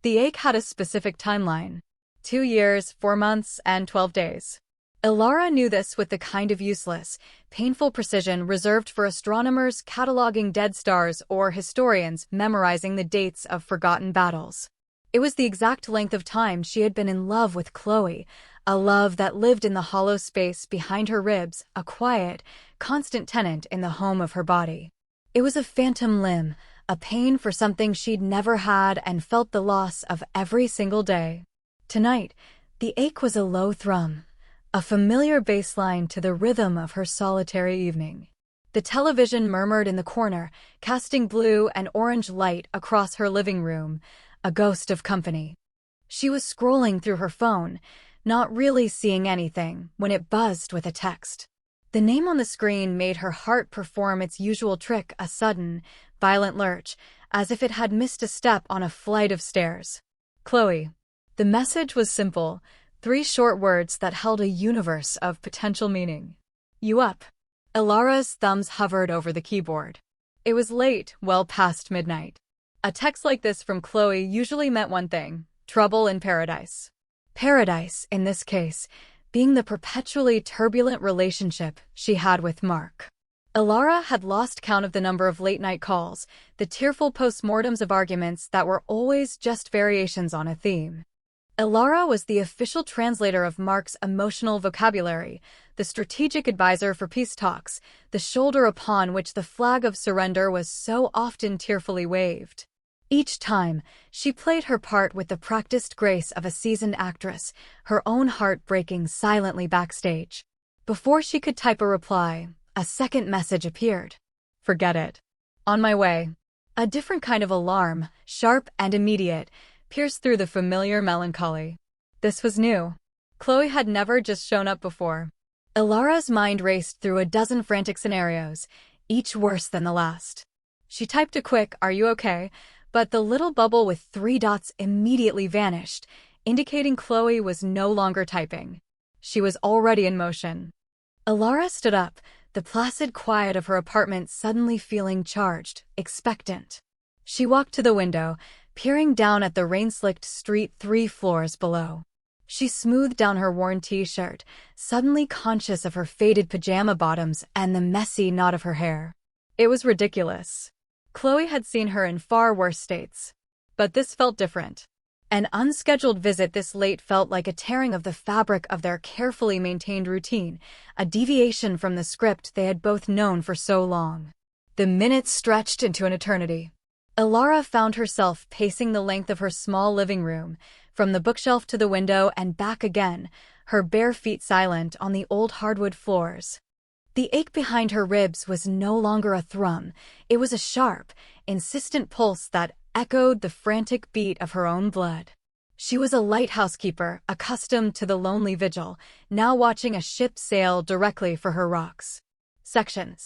The ache had a specific timeline: 2 years, 4 months, and 12 days. Ilara knew this with the kind of useless, painful precision reserved for astronomers cataloging dead stars or historians memorizing the dates of forgotten battles. It was the exact length of time she had been in love with Chloe, a love that lived in the hollow space behind her ribs, a quiet, constant tenant in the home of her body. It was a phantom limb, a pain for something she'd never had and felt the loss of every single day. Tonight, the ache was a low thrum, a familiar bass line to the rhythm of her solitary evening. The television murmured in the corner, casting blue and orange light across her living room, a ghost of company. She was scrolling through her phone, not really seeing anything, when it buzzed with a text. The name on the screen made her heart perform its usual trick, a sudden, violent lurch, as if it had missed a step on a flight of stairs. Chloe. The message was simple, 3 short words that held a universe of potential meaning. You up? Ilara's thumbs hovered over the keyboard. It was late, well past midnight. A text like this from Chloe usually meant one thing: trouble in paradise. Paradise, in this case, being the perpetually turbulent relationship she had with Mark. Ilara had lost count of the number of late-night calls, the tearful postmortems of arguments that were always just variations on a theme. Ilara was the official translator of Mark's emotional vocabulary, the strategic advisor for peace talks, the shoulder upon which the flag of surrender was so often tearfully waved. Each time, she played her part with the practiced grace of a seasoned actress, her own heart breaking silently backstage. Before she could type a reply, a second message appeared. Forget it. On my way. A different kind of alarm, sharp and immediate, pierced through the familiar melancholy. This was new. Chloe had never just shown up before. Ilara's mind raced through a dozen frantic scenarios, each worse than the last. She typed a quick, "Are you okay?" but the little bubble with 3 dots immediately vanished, indicating Chloe was no longer typing. She was already in motion. Ilara stood up, the placid quiet of her apartment suddenly feeling charged, expectant. She walked to the window, peering down at the rain-slicked street 3 floors below. She smoothed down her worn t-shirt, suddenly conscious of her faded pajama bottoms and the messy knot of her hair. It was ridiculous. Chloe had seen her in far worse states. But this felt different. An unscheduled visit this late felt like a tearing of the fabric of their carefully maintained routine, a deviation from the script they had both known for so long. The minutes stretched into an eternity. Ilara found herself pacing the length of her small living room, from the bookshelf to the window and back again, her bare feet silent on the old hardwood floors. The ache behind her ribs was no longer a thrum, it was a sharp, insistent pulse that echoed the frantic beat of her own blood. She was a lighthouse keeper, accustomed to the lonely vigil, now watching a ship sail directly for her rocks. Section,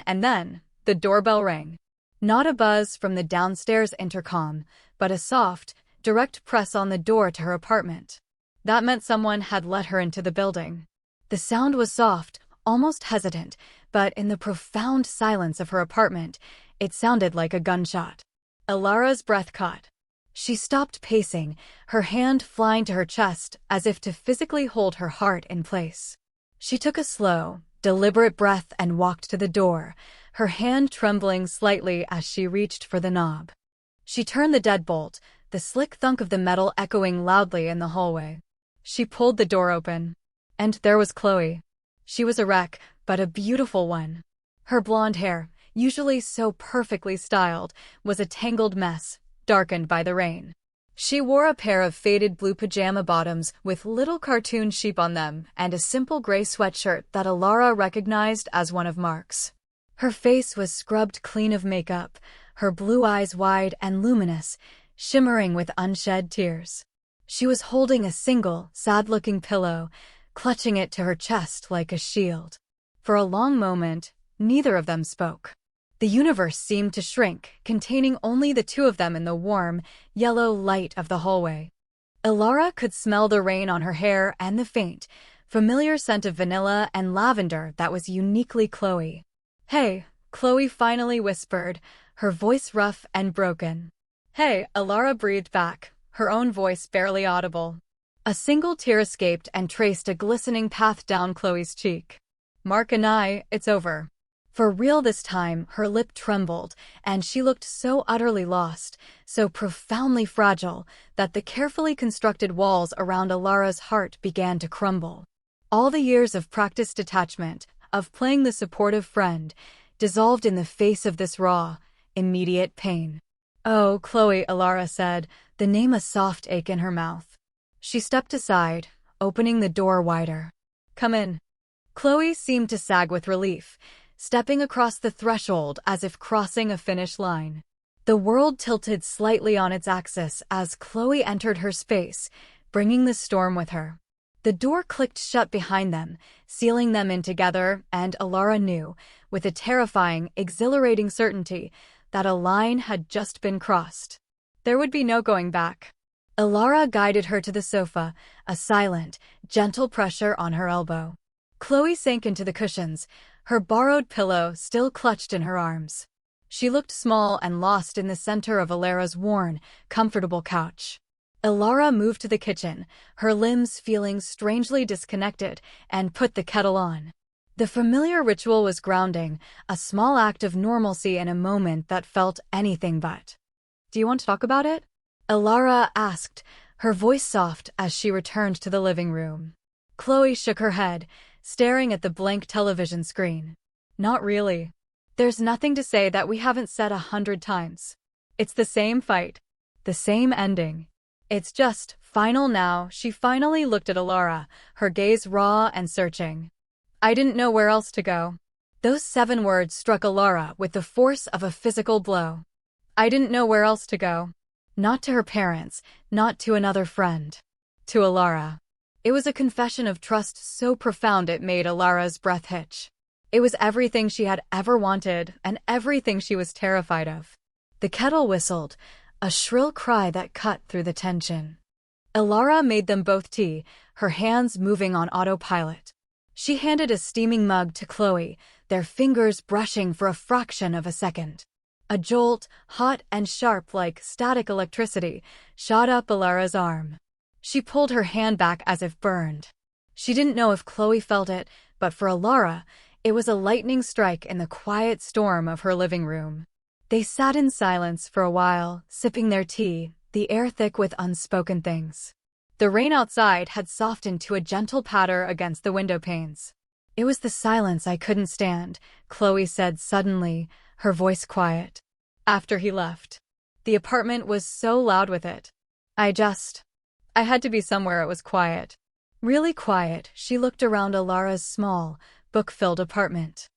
and then, the doorbell rang. Not a buzz from the downstairs intercom, but a soft, direct press on the door to her apartment. That meant someone had let her into the building. The sound was soft, almost hesitant, but in the profound silence of her apartment, it sounded like a gunshot. Ilara's breath caught. She stopped pacing, her hand flying to her chest as if to physically hold her heart in place. She took a slow, deliberate breath and walked to the door, her hand trembling slightly as she reached for the knob. She turned the deadbolt, the slick thunk of the metal echoing loudly in the hallway. She pulled the door open. And there was Chloe. She was a wreck, but a beautiful one. Her blonde hair, usually so perfectly styled, was a tangled mess, darkened by the rain. She wore a pair of faded blue pajama bottoms with little cartoon sheep on them and a simple gray sweatshirt that Ilara recognized as one of Mark's. Her face was scrubbed clean of makeup, her blue eyes wide and luminous, shimmering with unshed tears. She was holding a single, sad-looking pillow, clutching it to her chest like a shield. For a long moment, neither of them spoke. The universe seemed to shrink, containing only the 2 of them in the warm, yellow light of the hallway. Ilara could smell the rain on her hair and the faint, familiar scent of vanilla and lavender that was uniquely Chloe. "Hey," Chloe finally whispered, her voice rough and broken. "Hey," Ilara breathed back, her own voice barely audible. A single tear escaped and traced a glistening path down Chloe's cheek. "Mark and I, it's over." For real this time, her lip trembled, and she looked so utterly lost, so profoundly fragile, that the carefully constructed walls around Alara's heart began to crumble. All the years of practiced detachment, of playing the supportive friend, dissolved in the face of this raw, immediate pain. "Oh, Chloe," Alara said, the name a soft ache in her mouth. She stepped aside, opening the door wider. "Come in." Chloe seemed to sag with relief, stepping across the threshold as if crossing a finish line. The world tilted slightly on its axis as Chloe entered her space, bringing the storm with her. The door clicked shut behind them, sealing them in together, and Alara knew, with a terrifying, exhilarating certainty, that a line had just been crossed. There would be no going back. Alara guided her to the sofa, a silent, gentle pressure on her elbow. Chloe sank into the cushions, her borrowed pillow still clutched in her arms. She looked small and lost in the center of Alara's worn, comfortable couch. Alara moved to the kitchen, her limbs feeling strangely disconnected, and put the kettle on. The familiar ritual was grounding, a small act of normalcy in a moment that felt anything but. "Do you want to talk about it?" Alara asked, her voice soft as she returned to the living room. Chloe shook her head, staring at the blank television screen. "Not really. There's nothing to say that we haven't said 100 times. It's the same fight. The same ending. It's just final now." She finally looked at Alara, her gaze raw and searching. "I didn't know where else to go." Those 7 words struck Alara with the force of a physical blow. I didn't know where else to go. Not to her parents, not to another friend. To Alara. It was a confession of trust so profound it made Alara's breath hitch. It was everything she had ever wanted and everything she was terrified of. The kettle whistled, a shrill cry that cut through the tension. Alara made them both tea, her hands moving on autopilot. She handed a steaming mug to Chloe, their fingers brushing for a fraction of a second. A jolt, hot and sharp like static electricity, shot up Alara's arm. She pulled her hand back as if burned. She didn't know if Chloe felt it, but for Alara, it was a lightning strike in the quiet storm of her living room. They sat in silence for a while, sipping their tea, the air thick with unspoken things. The rain outside had softened to a gentle patter against the window panes. "It was the silence I couldn't stand," Chloe said suddenly, her voice quiet. "After he left. The apartment was so loud with it. I had to be somewhere it was quiet." Really quiet, she looked around Alara's small, book-filled apartment.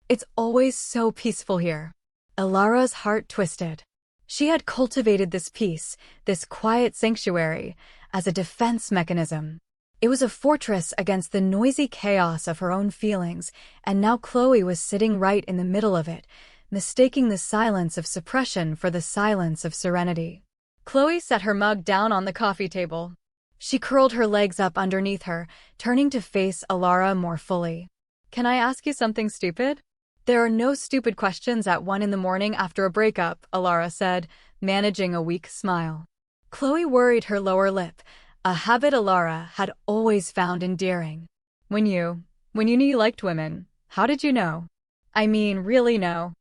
"It's always so peaceful here." Alara's heart twisted. She had cultivated this peace, this quiet sanctuary, as a defense mechanism. It was a fortress against the noisy chaos of her own feelings, and now Chloe was sitting right in the middle of it, mistaking the silence of suppression for the silence of serenity. Chloe set her mug down on the coffee table. She curled her legs up underneath her, turning to face Alara more fully. "Can I ask you something stupid?" "There are no stupid questions at 1 in the morning after a breakup," Alara said, managing a weak smile. Chloe worried her lower lip, a habit Alara had always found endearing. When you knew you liked women, how did you know? I mean, really know?"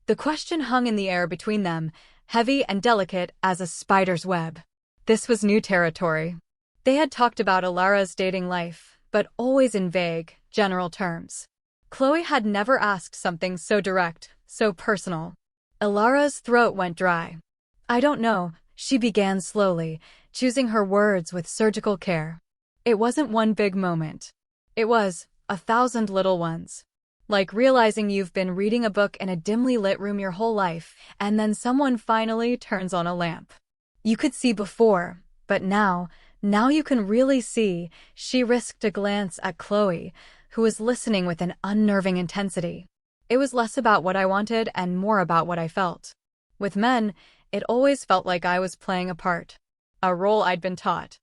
The question hung in the air between them, heavy and delicate as a spider's web. This was new territory. They had talked about Alara's dating life, but always in vague, general terms. Chloe had never asked something so direct, so personal. Alara's throat went dry. "I don't know," she began slowly, choosing her words with surgical care. "It wasn't one big moment. It was 1,000 little ones. Like realizing you've been reading a book in a dimly lit room your whole life, and then someone finally turns on a lamp. You could see before, but now you can really see." She risked a glance at Chloe, who was listening with an unnerving intensity. "It was less about what I wanted and more about what I felt. With men, it always felt like I was playing a part, a role I'd been taught.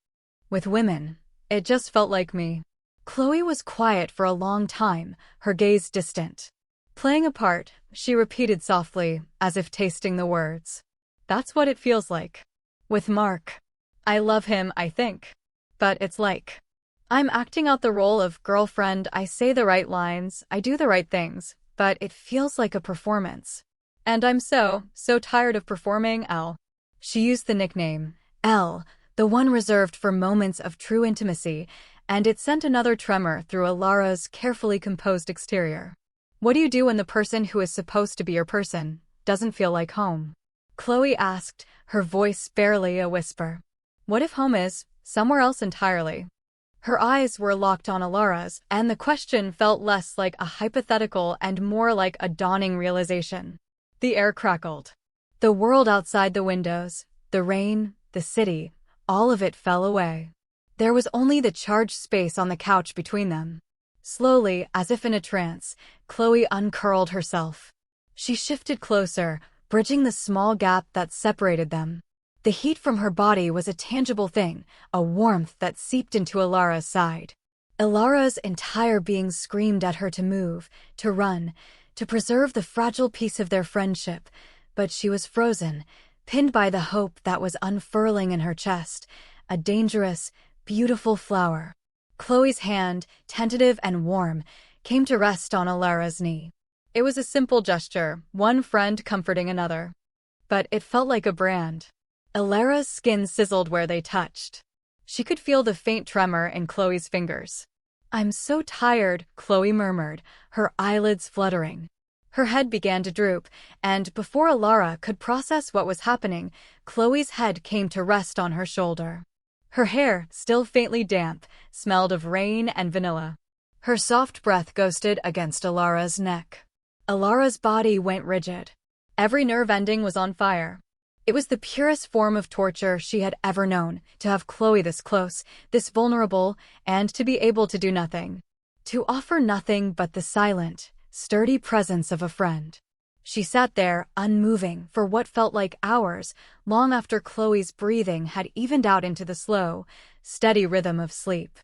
With women, it just felt like me." Chloe was quiet for a long time, her gaze distant. "Playing a part," she repeated softly, as if tasting the words. "That's what it feels like. With Mark." I love him, I think. But it's like I'm acting out the role of girlfriend. I say the right lines, I do the right things, but it feels like a performance. And I'm so tired of performing, L. She used the nickname, L, the one reserved for moments of true intimacy, and it sent another tremor through Alara's carefully composed exterior. What do you do when the person who is supposed to be your person doesn't feel like home? Chloe asked, her voice barely a whisper. What if home is somewhere else entirely? Her eyes were locked on Alara's, and the question felt less like a hypothetical and more like a dawning realization. The air crackled. The world outside the windows, the rain, the city, all of it fell away. There was only the charged space on the couch between them. Slowly, as if in a trance, Chloe uncurled herself. She shifted closer, bridging the small gap that separated them. The heat from her body was a tangible thing, a warmth that seeped into Alara's side. Alara's entire being screamed at her to move, to run, to preserve the fragile piece of their friendship, but she was frozen, pinned by the hope that was unfurling in her chest, a dangerous, beautiful flower. Chloe's hand, tentative and warm, came to rest on Alara's knee. It was a simple gesture, one friend comforting another. But it felt like a brand. Alara's skin sizzled where they touched. She could feel the faint tremor in Chloe's fingers. I'm so tired, Chloe murmured, her eyelids fluttering. Her head began to droop, and before Alara could process what was happening, Chloe's head came to rest on her shoulder. Her hair, still faintly damp, smelled of rain and vanilla. Her soft breath ghosted against Alara's neck. Alara's body went rigid. Every nerve ending was on fire. It was the purest form of torture she had ever known, to have Chloe this close, this vulnerable, and to be able to do nothing. To offer nothing but the silent, sturdy presence of a friend. She sat there, unmoving, for what felt like hours, long after Chloe's breathing had evened out into the slow, steady rhythm of sleep.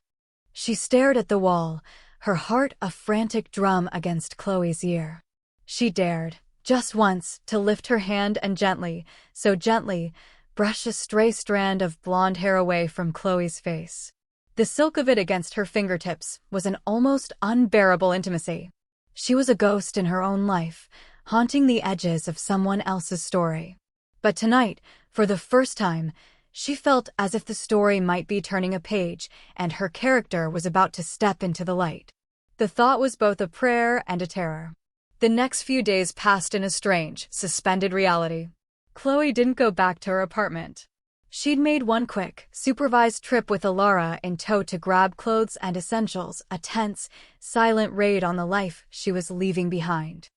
She stared at the wall, her heart a frantic drum against Chloe's ear. She dared, just once, to lift her hand and gently, so gently, brush a stray strand of blonde hair away from Chloe's face. The silk of it against her fingertips was an almost unbearable intimacy. She was a ghost in her own life, haunting the edges of someone else's story. But tonight, for the first time, she felt as if the story might be turning a page and her character was about to step into the light. The thought was both a prayer and a terror. The next few days passed in a strange, suspended reality. Chloe didn't go back to her apartment. She'd made one quick, supervised trip with Alara in tow to grab clothes and essentials, a tense, silent raid on the life she was leaving behind.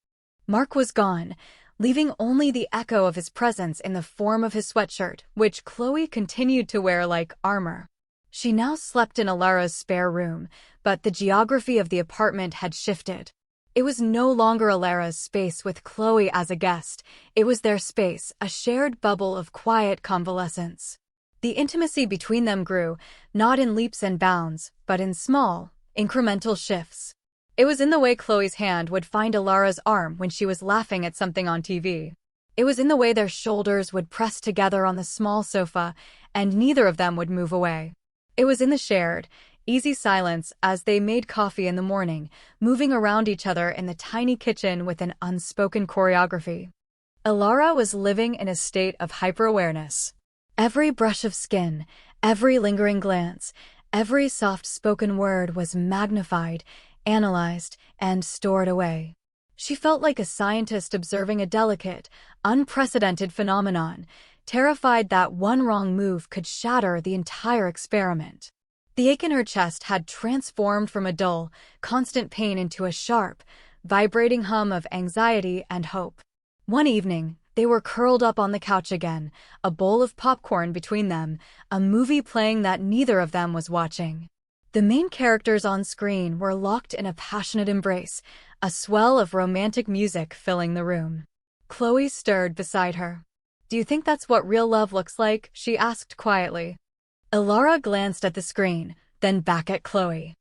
Mark was gone, leaving only the echo of his presence in the form of his sweatshirt, which Chloe continued to wear like armor. She now slept in Alara's spare room, but the geography of the apartment had shifted. It was no longer Alara's space with Chloe as a guest. It was their space, a shared bubble of quiet convalescence. The intimacy between them grew, not in leaps and bounds, but in small, incremental shifts. It was in the way Chloe's hand would find Alara's arm when she was laughing at something on TV. It was in the way their shoulders would press together on the small sofa, and neither of them would move away. It was in the shared, easy silence as they made coffee in the morning, moving around each other in the tiny kitchen with an unspoken choreography. Alara was living in a state of hyper-awareness. Every brush of skin, every lingering glance, every soft-spoken word was magnified, analyzed, and stored away. She felt like a scientist observing a delicate, unprecedented phenomenon, terrified that one wrong move could shatter the entire experiment. The ache in her chest had transformed from a dull, constant pain into a sharp, vibrating hum of anxiety and hope. One evening, they were curled up on the couch again, a bowl of popcorn between them, a movie playing that neither of them was watching. The main characters on screen were locked in a passionate embrace, a swell of romantic music filling the room. Chloe stirred beside her. "Do you think that's what real love looks like?" she asked quietly. Alara glanced at the screen, then back at Chloe.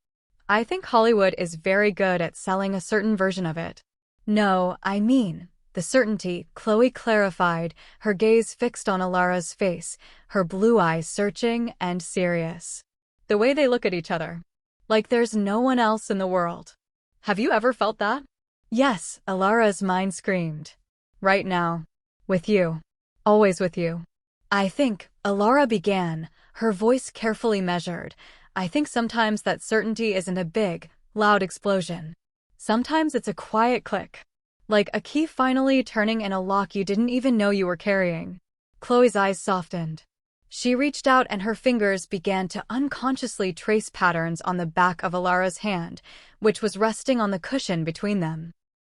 "I think Hollywood is very good at selling a certain version of it." "No, I mean, The certainty, Chloe clarified, her gaze fixed on Alara's face, her blue eyes searching and serious. The way they look at each other. Like there's no one else in the world. Have you ever felt that? Yes, Alara's mind screamed. Right now. With you. Always with you. I think, Alara began, her voice carefully measured. I think sometimes that certainty isn't a big, loud explosion. Sometimes it's a quiet click. Like a key finally turning in a lock you didn't even know you were carrying. Chloe's eyes softened. She reached out and her fingers began to unconsciously trace patterns on the back of Alara's hand, which was resting on the cushion between them.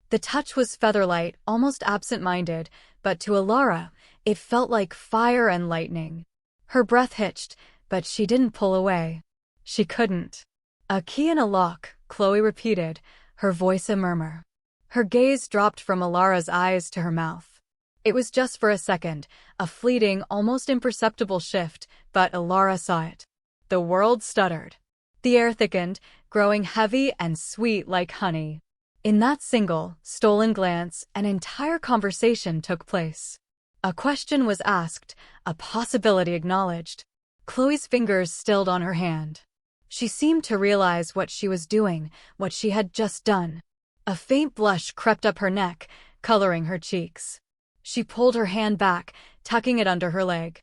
The touch was featherlight, almost absent-minded, but to Alara, it felt like fire and lightning. Her breath hitched, but she didn't pull away. She couldn't. A key in a lock, Chloe repeated, her voice a murmur. Her gaze dropped from Alara's eyes to her mouth. It was just for a second, a fleeting, almost imperceptible shift, but Alara saw it. The world stuttered. The air thickened, growing heavy and sweet like honey. In that single, stolen glance, an entire conversation took place. A question was asked, a possibility acknowledged. Chloe's fingers stilled on her hand. She seemed to realize what she was doing, what she had just done. A faint blush crept up her neck, coloring her cheeks. She pulled her hand back, tucking it under her leg.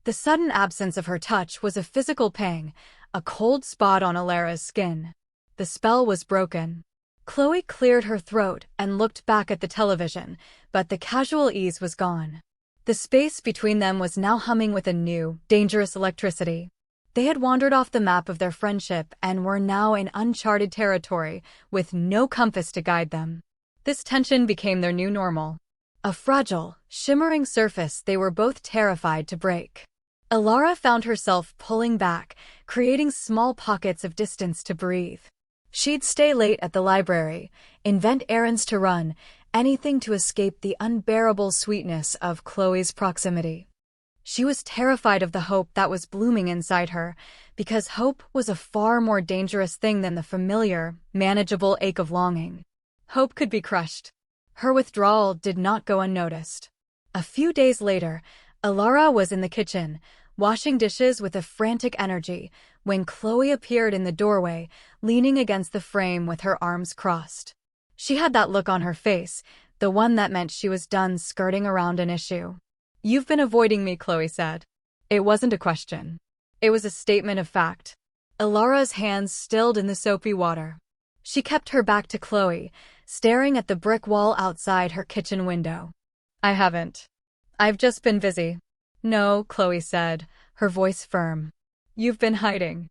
The sudden absence of her touch was a physical pang, a cold spot on Alara's skin. The spell was broken. Chloe cleared her throat and looked back at the television, but the casual ease was gone. The space between them was now humming with a new, dangerous electricity. They had wandered off the map of their friendship and were now in uncharted territory, with no compass to guide them. This tension became their new normal. A fragile, shimmering surface they were both terrified to break. Alara found herself pulling back, creating small pockets of distance to breathe. She'd stay late at the library, invent errands to run, anything to escape the unbearable sweetness of Chloe's proximity. She was terrified of the hope that was blooming inside her, because hope was a far more dangerous thing than the familiar, manageable ache of longing. Hope could be crushed. Her withdrawal did not go unnoticed. A few days later, Alara was in the kitchen, washing dishes with a frantic energy, when Chloe appeared in the doorway, leaning against the frame with her arms crossed. She had that look on her face, the one that meant she was done skirting around an issue. "You've been avoiding me," Chloe said. It wasn't a question. It was a statement of fact. Alara's hands stilled in the soapy water. She kept her back to Chloe, staring at the brick wall outside her kitchen window. "I haven't. I've just been busy." "No," Chloe said, her voice firm. "You've been hiding.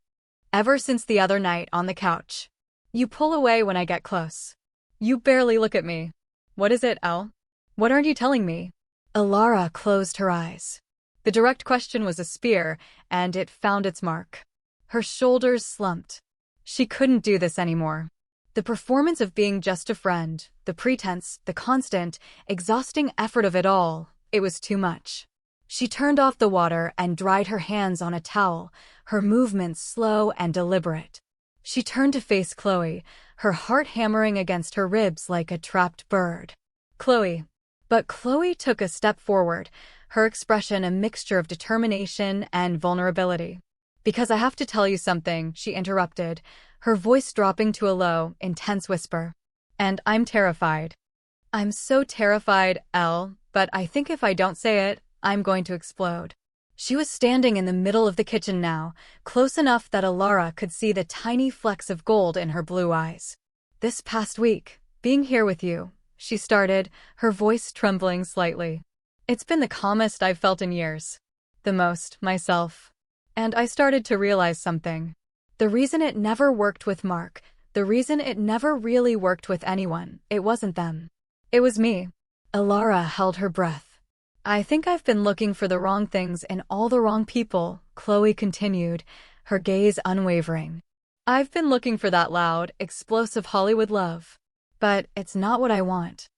Ever since the other night on the couch. You pull away when I get close. You barely look at me. What is it, Elle? What aren't you telling me?" Alara closed her eyes. The direct question was a spear, and it found its mark. Her shoulders slumped. She couldn't do this anymore. The performance of being just a friend, the pretense, the constant, exhausting effort of it all, it was too much. She turned off the water and dried her hands on a towel, her movements slow and deliberate. She turned to face Chloe, her heart hammering against her ribs like a trapped bird. "Chloe." But Chloe took a step forward, her expression a mixture of determination and vulnerability. "Because I have to tell you something," she interrupted, her voice dropping to a low, intense whisper. "And I'm terrified. I'm so terrified, Elle, but I think if I don't say it, I'm going to explode." She was standing in the middle of the kitchen now, close enough that Alara could see the tiny flecks of gold in her blue eyes. "This past week, being here with you," she started, her voice trembling slightly. "It's been the calmest I've felt in years. The most, myself. And I started to realize something. The reason it never worked with Mark, the reason it never really worked with anyone, it wasn't them. It was me." Alara held her breath. "I think I've been looking for the wrong things in all the wrong people," Chloe continued, her gaze unwavering. "I've been looking for that loud, explosive Hollywood love. But it's not what I want.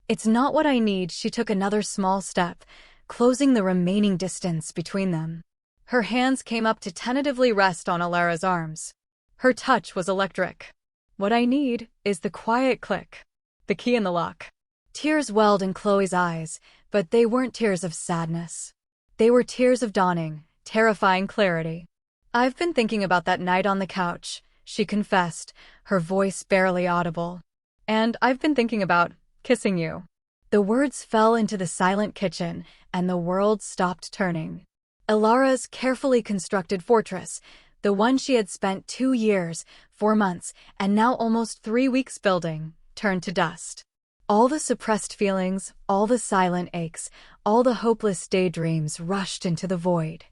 It's not what I need." She took another small step, closing the remaining distance between them. Her hands came up to tentatively rest on Alara's arms. Her touch was electric. "What I need is the quiet click. The key in the lock. Tears welled in Chloe's eyes, but they weren't tears of sadness. They were tears of dawning, terrifying clarity. "I've been thinking about that night on the couch," she confessed, her voice barely audible. "And I've been thinking about kissing you." The words fell into the silent kitchen, and the world stopped turning. Ilara's carefully constructed fortress, the one she had spent 2 years, 4 months, and now almost 3 weeks building, turned to dust. All the suppressed feelings, all the silent aches, all the hopeless daydreams rushed into the void.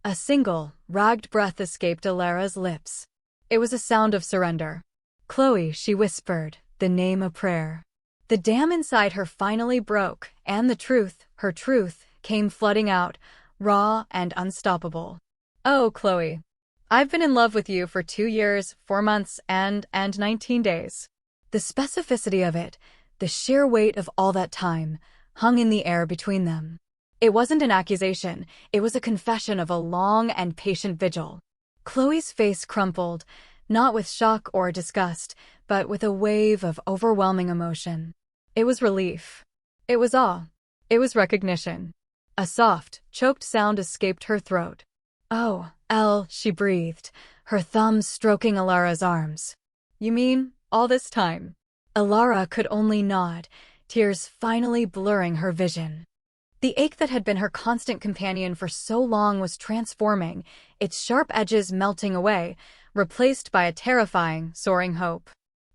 A single, ragged breath escaped Ilara's lips. It was a sound of surrender. "Chloe," she whispered, the name a prayer. The dam inside her finally broke, and the truth, her truth, came flooding out, raw and unstoppable. "Oh, Chloe. I've been in love with you for 2 years, 4 months, and 19 days. The specificity of it, the sheer weight of all that time, hung in the air between them. It wasn't an accusation, it was a confession of a long and patient vigil. Chloe's face crumpled, not with shock or disgust, but with a wave of overwhelming emotion. It was relief. It was awe. It was recognition. A soft, choked sound escaped her throat. "Oh, Elle," she breathed, her thumbs stroking Ilara's arms. "You mean, all this time?" Ilara could only nod, tears finally blurring her vision. The ache that had been her constant companion for so long was transforming, its sharp edges melting away, replaced by a terrifying, soaring hope.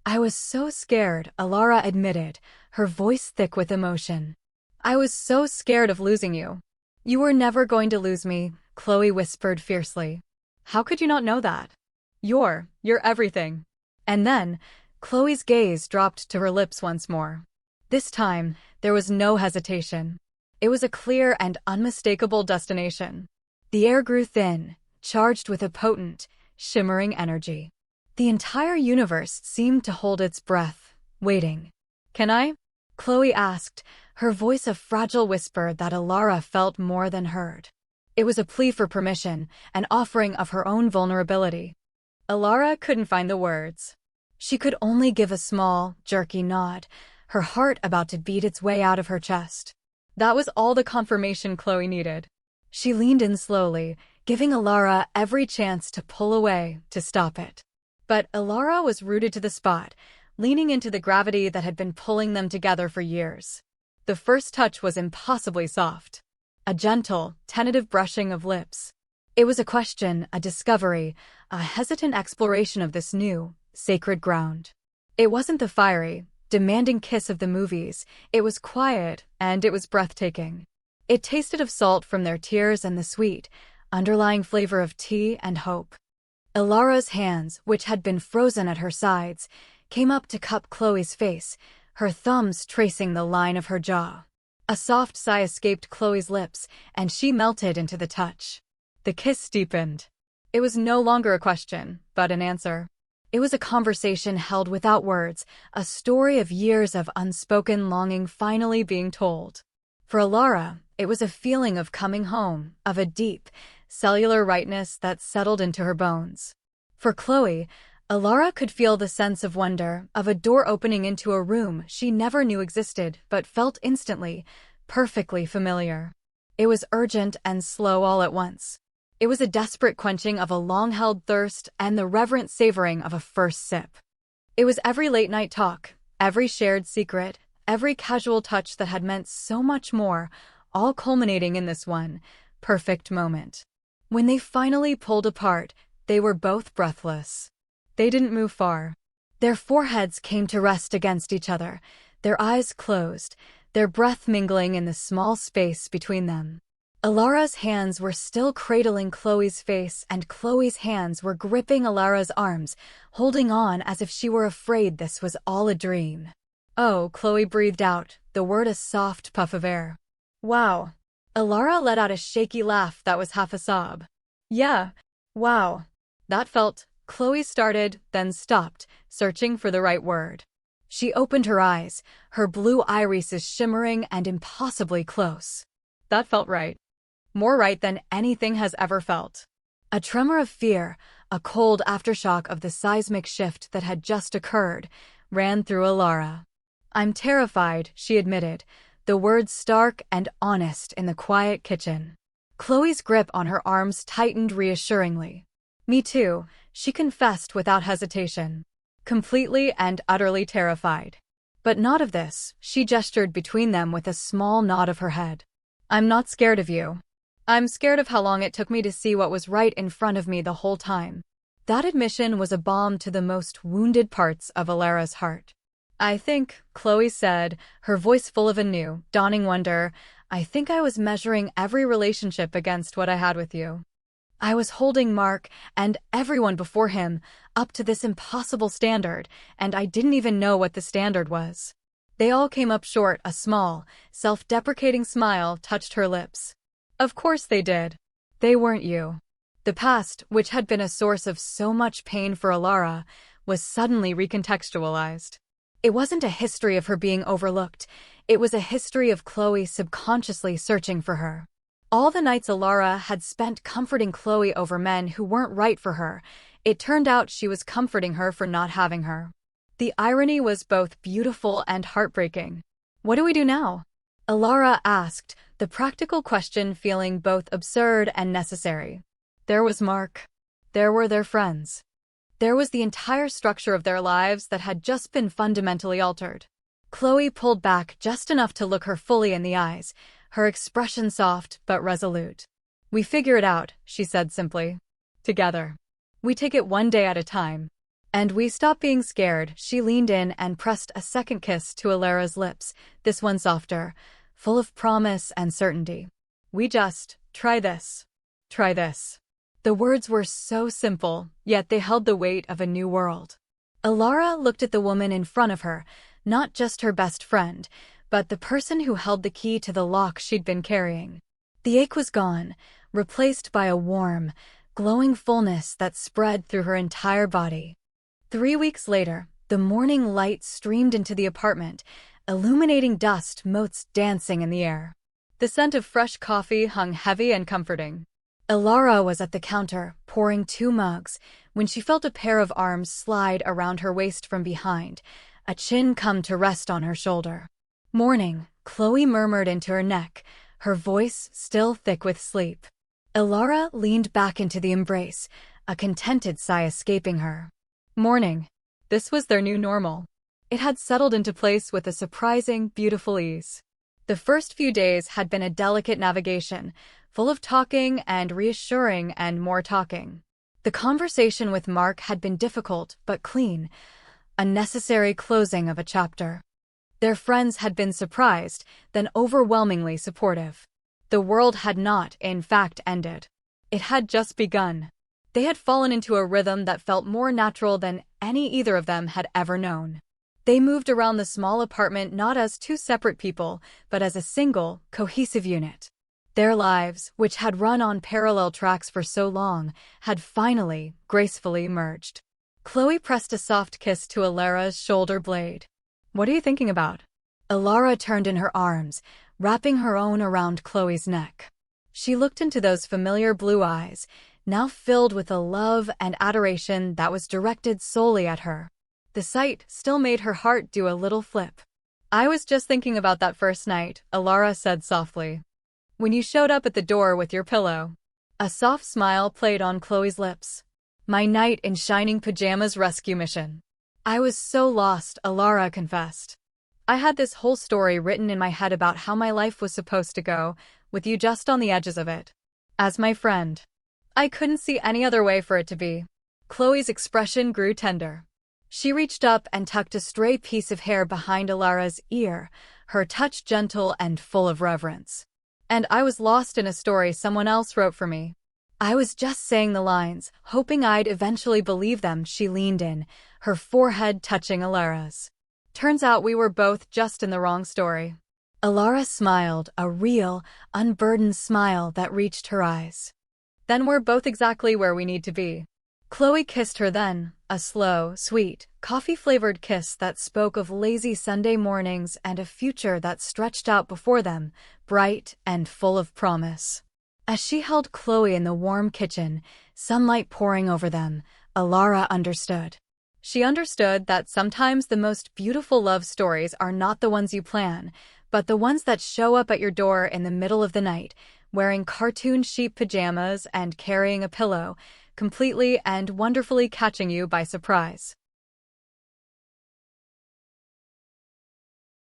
"I was so scared," Ilara admitted, her voice thick with emotion. "I was so scared of losing you." "You were never going to lose me," Chloe whispered fiercely. "How could you not know that? You're everything." And then, Chloe's gaze dropped to her lips once more. This time, there was no hesitation. It was a clear and unmistakable destination. The air grew thin, charged with a potent, shimmering energy. The entire universe seemed to hold its breath, waiting. "Can I?" Chloe asked, her voice a fragile whisper that Ilara felt more than heard. It was a plea for permission, an offering of her own vulnerability. Ilara couldn't find the words. She could only give a small, jerky nod, her heart about to beat its way out of her chest. That was all the confirmation Chloe needed. She leaned in slowly, giving Ilara every chance to pull away, to stop it. But Ilara was rooted to the spot, leaning into the gravity that had been pulling them together for years. The first touch was impossibly soft. A gentle, tentative brushing of lips. It was a question, a discovery, a hesitant exploration of this new, sacred ground. It wasn't the fiery, demanding kiss of the movies, it was quiet, and it was breathtaking. It tasted of salt from their tears and the sweet, underlying flavor of tea and hope. Ilara's hands, which had been frozen at her sides, came up to cup Chloe's face, her thumbs tracing the line of her jaw. A soft sigh escaped Chloe's lips, and she melted into the touch. The kiss deepened. It was no longer a question, but an answer. It was a conversation held without words, a story of years of unspoken longing finally being told. For Ilara, it was a feeling of coming home, of a deep, cellular rightness that settled into her bones. For Chloe, Ilara could feel the sense of wonder, of a door opening into a room she never knew existed but felt instantly, perfectly familiar. It was urgent and slow all at once. It was a desperate quenching of a long-held thirst and the reverent savoring of a first sip. It was every late-night talk, every shared secret, every casual touch that had meant so much more, all culminating in this one, perfect moment. When they finally pulled apart, they were both breathless. They didn't move far. Their foreheads came to rest against each other, their eyes closed, their breath mingling in the small space between them. Ilara's hands were still cradling Chloe's face, and Chloe's hands were gripping Ilara's arms, holding on as if she were afraid this was all a dream. "Oh," Chloe breathed out, the word a soft puff of air. "Wow." Ilara let out a shaky laugh that was half a sob. "Yeah. Wow. That felt..." Chloe started, then stopped, searching for the right word. She opened her eyes, her blue irises shimmering and impossibly close. "That felt right. More right than anything has ever felt." A tremor of fear, a cold aftershock of the seismic shift that had just occurred, ran through Ilara. I'm terrified, she admitted, the words stark and honest in the quiet kitchen. Chloe's grip on her arms tightened reassuringly. Me too, she confessed without hesitation. Completely and utterly terrified. But not of this, she gestured between them with a small nod of her head. I'm not scared of you. I'm scared of how long it took me to see what was right in front of me the whole time. That admission was a balm to the most wounded parts of Alara's heart. I think, Chloe said, her voice full of a new, dawning wonder, I think I was measuring every relationship against what I had with you. I was holding Mark, and everyone before him, up to this impossible standard, and I didn't even know what the standard was. They all came up short. A small, self-deprecating smile touched her lips. Of course they did. They weren't you. The past, which had been a source of so much pain for Alara, was suddenly recontextualized. It wasn't a history of her being overlooked. It was a history of Chloe subconsciously searching for her. All the nights Alara had spent comforting Chloe over men who weren't right for her, it turned out she was comforting her for not having her. The irony was both beautiful and heartbreaking. What do we do now? Alara asked, the practical question feeling both absurd and necessary. There was Mark. There were their friends. There was the entire structure of their lives that had just been fundamentally altered. Chloe pulled back just enough to look her fully in the eyes, her expression soft but resolute. We figure it out, she said simply. Together. We take it one day at a time. And we stop being scared. She leaned in and pressed a second kiss to Alara's lips, this one softer, full of promise and certainty. We just try this. Try this. The words were so simple, yet they held the weight of a new world. Alara looked at the woman in front of her, not just her best friend, but the person who held the key to the lock she'd been carrying. The ache was gone, replaced by a warm, glowing fullness that spread through her entire body. 3 weeks later, the morning light streamed into the apartment, illuminating dust motes dancing in the air. The scent of fresh coffee hung heavy and comforting. Alara was at the counter, pouring 2 mugs, when she felt a pair of arms slide around her waist from behind, a chin come to rest on her shoulder. Morning, Chloe murmured into her neck, her voice still thick with sleep. Alara leaned back into the embrace, a contented sigh escaping her. Morning. This was their new normal. It had settled into place with a surprising, beautiful ease. The first few days had been a delicate navigation, full of talking and reassuring and more talking. The conversation with Mark had been difficult but clean, a necessary closing of a chapter. Their friends had been surprised, then overwhelmingly supportive. The world had not, in fact, ended. It had just begun. They had fallen into a rhythm that felt more natural than any either of them had ever known. They moved around the small apartment not as 2 separate people, but as a single, cohesive unit. Their lives, which had run on parallel tracks for so long, had finally, gracefully merged. Chloe pressed a soft kiss to Alara's shoulder blade. What are you thinking about? Alara turned in her arms, wrapping her own around Chloe's neck. She looked into those familiar blue eyes, now filled with a love and adoration that was directed solely at her. The sight still made her heart do a little flip. I was just thinking about that first night, Alara said softly. When you showed up at the door with your pillow. A soft smile played on Chloe's lips. My night in Shining Pajamas rescue mission. I was so lost, Alara confessed. I had this whole story written in my head about how my life was supposed to go, with you just on the edges of it. As my friend. I couldn't see any other way for it to be. Chloe's expression grew tender. She reached up and tucked a stray piece of hair behind Alara's ear, her touch gentle and full of reverence. And I was lost in a story someone else wrote for me. I was just saying the lines, hoping I'd eventually believe them. She leaned in, her forehead touching Alara's. Turns out we were both just in the wrong story. Alara smiled, a real, unburdened smile that reached her eyes. Then we're both exactly where we need to be. Chloe kissed her then, a slow, sweet, coffee-flavored kiss that spoke of lazy Sunday mornings and a future that stretched out before them, bright and full of promise. As she held Chloe in the warm kitchen, sunlight pouring over them, Alara understood. She understood that sometimes the most beautiful love stories are not the ones you plan, but the ones that show up at your door in the middle of the night, wearing cartoon sheep pajamas and carrying a pillow, completely and wonderfully catching you by surprise.